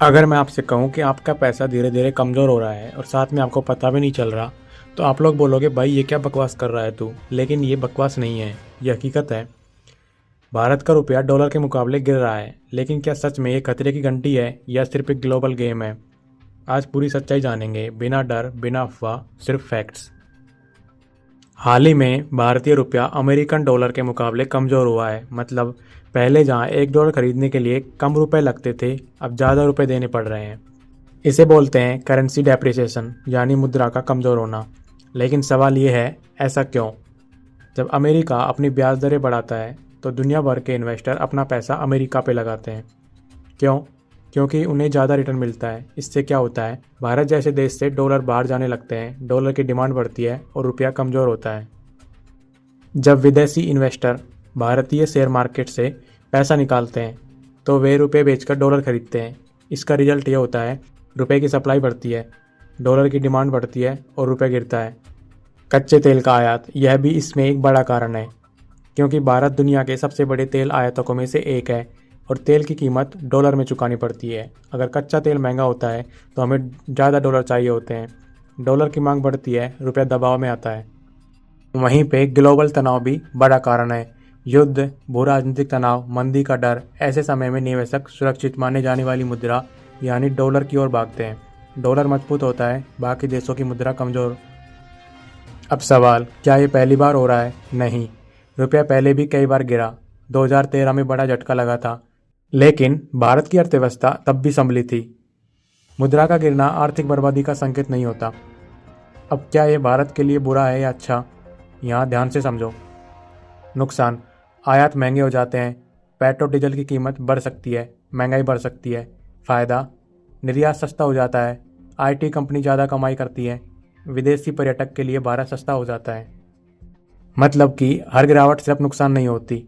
अगर मैं आपसे कहूँ कि आपका पैसा धीरे धीरे कमज़ोर हो रहा है और साथ में आपको पता भी नहीं चल रहा, तो आप लोग बोलोगे भाई ये क्या बकवास कर रहा है तू। लेकिन ये बकवास नहीं है, ये हकीकत है। भारत का रुपया डॉलर के मुकाबले गिर रहा है, लेकिन क्या सच में ये खतरे की घंटी है या सिर्फ एक ग्लोबल गेम है? आज पूरी सच्चाई जानेंगे, बिना डर बिना अफवाह, सिर्फ फैक्ट्स। हाल ही में भारतीय रुपया अमेरिकन डॉलर के मुकाबले कमज़ोर हुआ है। मतलब पहले जहां $1 खरीदने के लिए कम रुपए लगते थे, अब ज़्यादा रुपए देने पड़ रहे हैं। इसे बोलते हैं करेंसी डेप्रिसिएशन, यानी मुद्रा का कमज़ोर होना। लेकिन सवाल ये है, ऐसा क्यों? जब अमेरिका अपनी ब्याज दरें बढ़ाता है तो दुनिया भर के इन्वेस्टर अपना पैसा अमेरिका पे लगाते हैं। क्यों? क्योंकि उन्हें ज़्यादा रिटर्न मिलता है। इससे क्या होता है, भारत जैसे देश से डॉलर बाहर जाने लगते हैं, डॉलर की डिमांड बढ़ती है और रुपया कमज़ोर होता है। जब विदेशी इन्वेस्टर भारतीय शेयर मार्केट से पैसा निकालते हैं तो वे रुपये बेचकर डॉलर खरीदते हैं। इसका रिजल्ट ये होता है, रुपये की सप्लाई बढ़ती है, डॉलर की डिमांड बढ़ती है और रुपये गिरता है। कच्चे तेल का आयात, यह भी इसमें एक बड़ा कारण है, क्योंकि भारत दुनिया के सबसे बड़े तेल आयातकों में से एक है और तेल की कीमत डॉलर में चुकानी पड़ती है। अगर कच्चा तेल महंगा होता है तो हमें ज़्यादा डॉलर चाहिए होते हैं। डॉलर की मांग बढ़ती है, रुपया दबाव में आता है। वहीं पे ग्लोबल तनाव भी बड़ा कारण है। युद्ध, भू राजनीतिक तनाव, मंदी का डर, ऐसे समय में निवेशक सुरक्षित माने जाने वाली मुद्रा यानी डॉलर की ओर भागते हैं। डॉलर मजबूत होता है, बाकी देशों की मुद्रा कमज़ोर। अब सवाल, क्या ये पहली बार हो रहा है? नहीं, रुपया पहले भी कई बार गिरा। 2013 में बड़ा झटका लगा था, लेकिन भारत की अर्थव्यवस्था तब भी संभली थी। मुद्रा का गिरना आर्थिक बर्बादी का संकेत नहीं होता। अब क्या ये भारत के लिए बुरा है या अच्छा? यहाँ ध्यान से समझो। नुकसान, आयात महंगे हो जाते हैं, पेट्रोल डीजल की कीमत बढ़ सकती है, महंगाई बढ़ सकती है। फ़ायदा, निर्यात सस्ता हो जाता है, आईटी कंपनी ज़्यादा कमाई करती है, विदेशी पर्यटक के लिए भारत सस्ता हो जाता है। मतलब कि हर गिरावट सिर्फ नुकसान नहीं होती।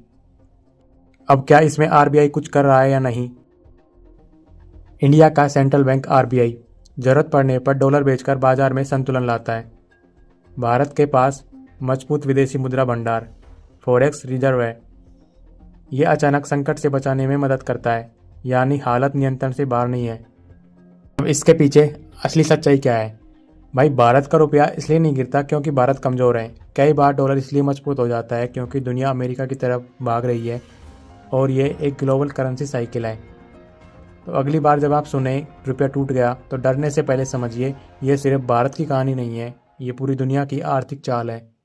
अब क्या इसमें आरबीआई कुछ कर रहा है या नहीं? इंडिया का सेंट्रल बैंक आरबीआई जरूरत पड़ने पर डॉलर बेचकर बाजार में संतुलन लाता है। भारत के पास मजबूत विदेशी मुद्रा भंडार, फॉरेक्स रिजर्व है। ये अचानक संकट से बचाने में मदद करता है, यानी हालत नियंत्रण से बाहर नहीं है। अब इसके पीछे असली सच्चाई क्या है? भाई, भारत का रुपया इसलिए नहीं गिरता क्योंकि भारत कमज़ोर है। कई बार डॉलर इसलिए मजबूत हो जाता है क्योंकि दुनिया अमेरिका की तरफ भाग रही है और ये एक ग्लोबल करेंसी साइकिल है। तो अगली बार जब आप सुने रुपया टूट गया तो डरने से पहले समझिए, ये सिर्फ भारत की कहानी नहीं है, ये पूरी दुनिया की आर्थिक चाल है।